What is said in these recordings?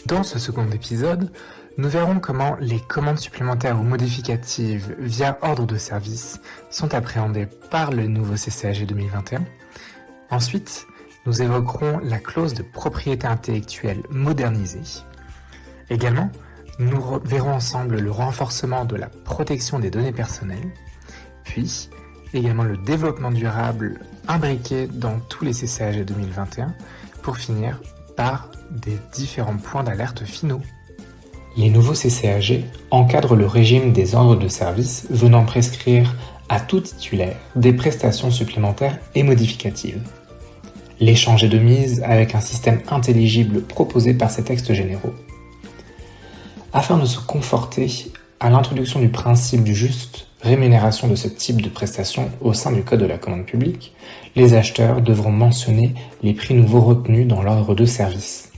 Dans ce second épisode, nous verrons comment les commandes supplémentaires ou modificatives via ordre de service sont appréhendées par le nouveau CCAG 2021. Ensuite, nous évoquerons la clause de propriété intellectuelle modernisée. Également, nous verrons ensemble le renforcement de la protection des données personnelles, puis également le développement durable imbriqué dans tous les CCAG 2021, pour finir par des différents points d'alerte finaux. Les nouveaux CCAG encadrent le régime des ordres de service venant prescrire à tout titulaire des prestations supplémentaires et modificatives. L'échange est de mise avec un système intelligible proposé par ces textes généraux. Afin de se conforter à l'introduction du principe du juste rémunération de ce type de prestations au sein du Code de la commande publique, les acheteurs devront mentionner les prix nouveaux retenus dans l'ordre de service.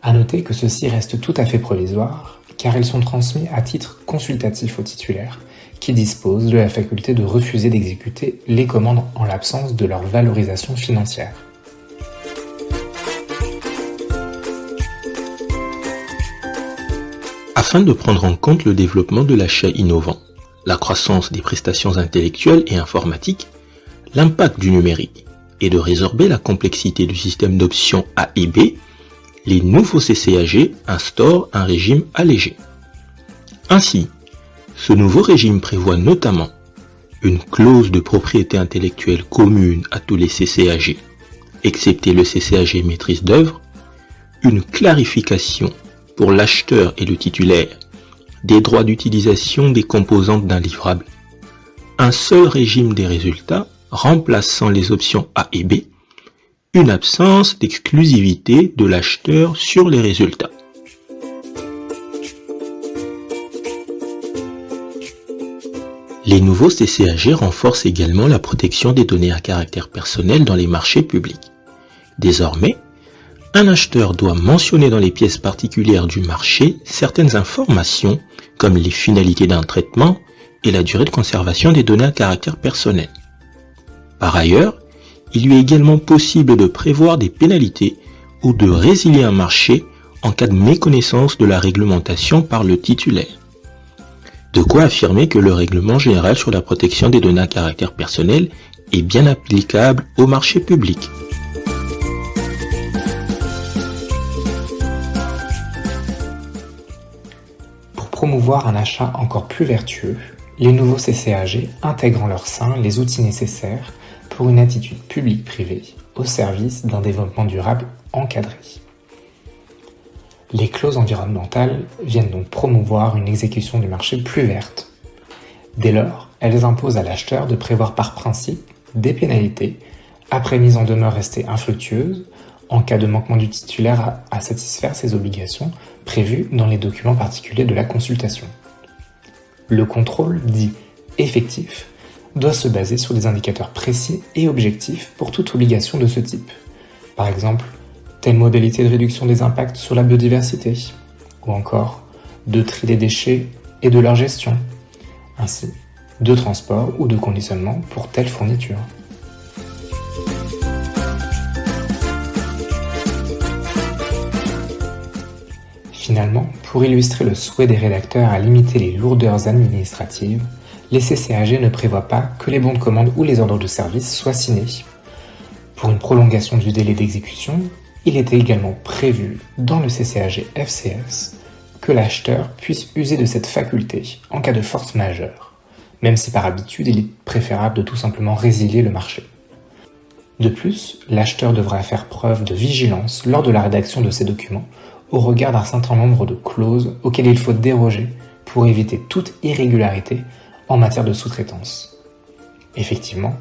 À noter que ceux-ci restent tout à fait provisoires, car ils sont transmis à titre consultatif aux titulaires, qui disposent de la faculté de refuser d'exécuter les commandes en l'absence de leur valorisation financière. Afin de prendre en compte le développement de l'achat innovant, la croissance des prestations intellectuelles et informatiques, l'impact du numérique, et de résorber la complexité du système d'options A et B, les nouveaux CCAG instaurent un régime allégé. Ainsi, ce nouveau régime prévoit notamment une clause de propriété intellectuelle commune à tous les CCAG, excepté le CCAG maîtrise d'œuvre, une clarification pour l'acheteur et le titulaire des droits d'utilisation des composantes d'un livrable, un seul régime des résultats remplaçant les options A et B, une absence d'exclusivité de l'acheteur sur les résultats. Les nouveaux CCAG renforcent également la protection des données à caractère personnel dans les marchés publics. Désormais, un acheteur doit mentionner dans les pièces particulières du marché certaines informations comme les finalités d'un traitement et la durée de conservation des données à caractère personnel. Par ailleurs, il lui est également possible de prévoir des pénalités ou de résilier un marché en cas de méconnaissance de la réglementation par le titulaire. De quoi affirmer que le règlement général sur la protection des données à caractère personnel est bien applicable au marché public. Promouvoir un achat encore plus vertueux, les nouveaux CCAG intègrent en leur sein les outils nécessaires pour une attitude publique-privée au service d'un développement durable encadré. Les clauses environnementales viennent donc promouvoir une exécution du marché plus verte. Dès lors, elles imposent à l'acheteur de prévoir par principe des pénalités après mise en demeure restée infructueuse en cas de manquement du titulaire à satisfaire ses obligations prévues dans les documents particuliers de la consultation. Le contrôle, dit effectif, doit se baser sur des indicateurs précis et objectifs pour toute obligation de ce type. Par exemple, telle modalité de réduction des impacts sur la biodiversité, ou encore de tri des déchets et de leur gestion, ainsi de transport ou de conditionnement pour telle fourniture. Finalement, pour illustrer le souhait des rédacteurs à limiter les lourdeurs administratives, les CCAG ne prévoient pas que les bons de commande ou les ordres de service soient signés. Pour une prolongation du délai d'exécution, il était également prévu dans le CCAG FCS que l'acheteur puisse user de cette faculté en cas de force majeure, même si par habitude il est préférable de tout simplement résilier le marché. De plus, l'acheteur devra faire preuve de vigilance lors de la rédaction de ces documents au regard d'un certain nombre de clauses auxquelles il faut déroger pour éviter toute irrégularité en matière de sous-traitance. Effectivement,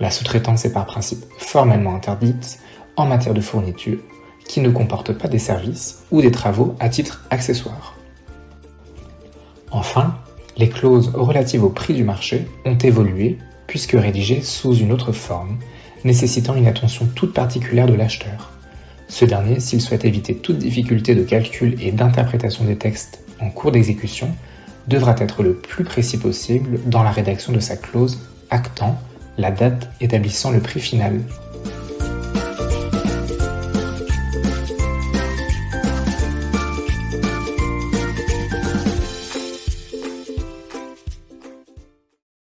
la sous-traitance est par principe formellement interdite en matière de fourniture qui ne comporte pas des services ou des travaux à titre accessoire. Enfin, les clauses relatives au prix du marché ont évolué puisque rédigées sous une autre forme, nécessitant une attention toute particulière de l'acheteur. Ce dernier, s'il souhaite éviter toute difficulté de calcul et d'interprétation des textes en cours d'exécution, devra être le plus précis possible dans la rédaction de sa clause actant la date établissant le prix final